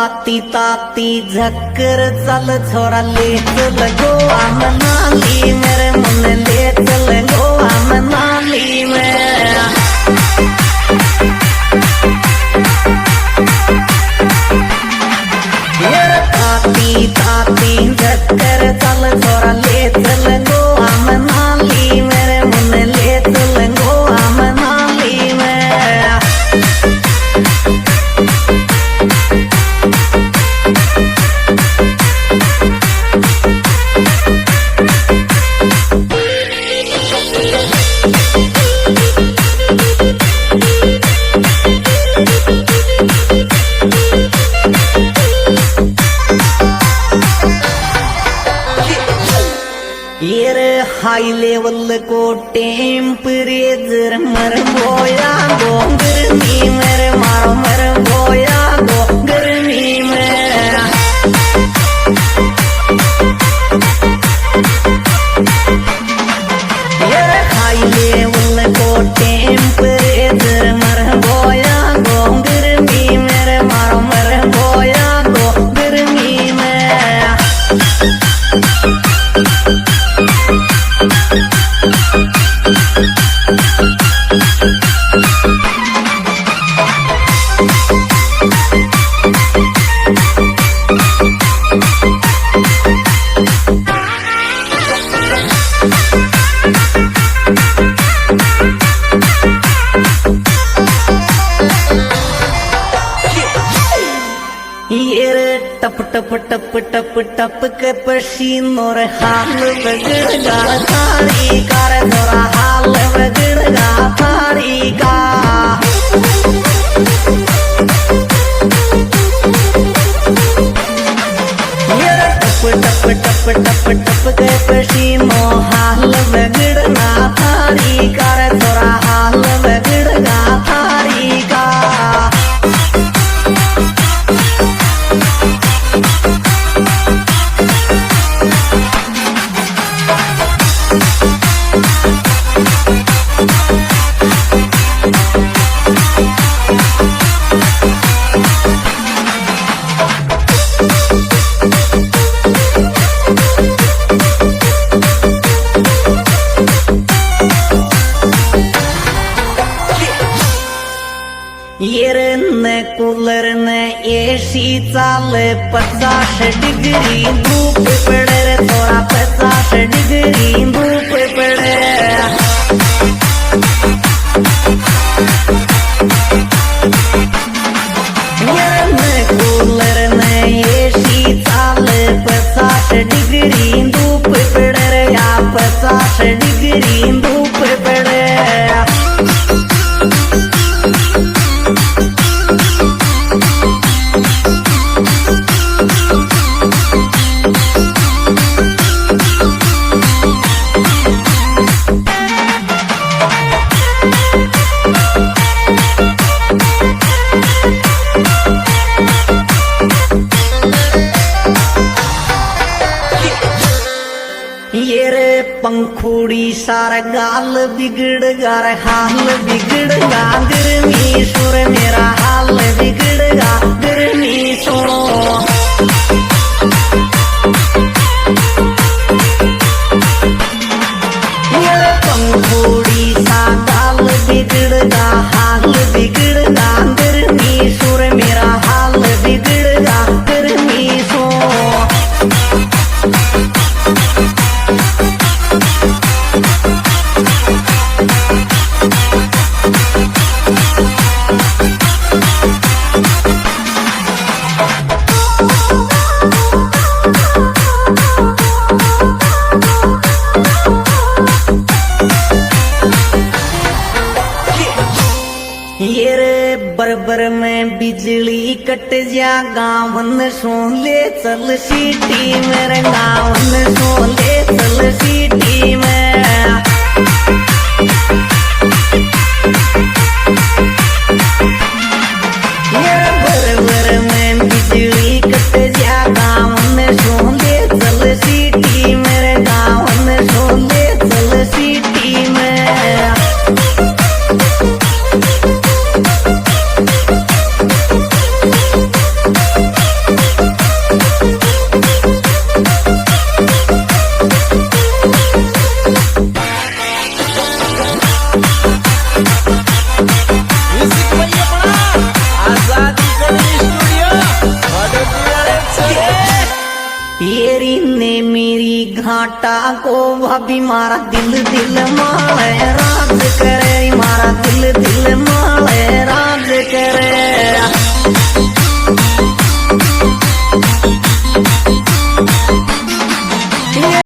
ताती ताती झक्कर चल छोरा ले चल गोवा मनाली मेरे मन ले चल गोवा मनाली में ताती ताती झक्कर चल छोरा ले चल गोवा मनाली मेरे मन ले चल गोवा मनाली में हाई लेवल को टेम्परेचर मर बोया गो गर्मी मेरे मारो मर बोया गो गर्मी में हाई लेवल को टेम्परेचर मर बोया गो गर्मी मेरे मारो मर बोया गो गर्मी में टप टप टप टप टप के पसीनों रे हाल बगड़गा थारी कार थोड़ा हाल बगड़गा थारी का टप टप टप टप टप के पसीनों हाल बगड़ना थारी कार थोड़ा हाल बगड़गा थारी का कूलर ने एसी चाले 50 डिग्री धूप पड़े रे थोड़ा 50 डिग्री धूप पड़े कूलर ने एसी चाले 50 डिग्री धूप पड़े रे या 50 डिग्री धूप पड़े पंखुड़ी सारा गाल बिगड़ गा हाल बिगड़ गा गर्मी सुर मेरा हाल बिगड़ गा गर्मी सुनो पंखुड़ी सा गाल बिगड़ गा हाल बिगड़ गा गर्मी सुर मेरा हाल बिगड़ गा गर्मी सुनो बरबर में बिजली कट जा गावन सोले चल सीटी मेरे गावन सोले चल सीटी में बरबर में बिजली कट जा गावन सोले चल सीटी मेरे गावन सोले चल सीटी में टाको भाभी मारा दिल दिल माले राज करे, मारा दिल दिल माले राज करे।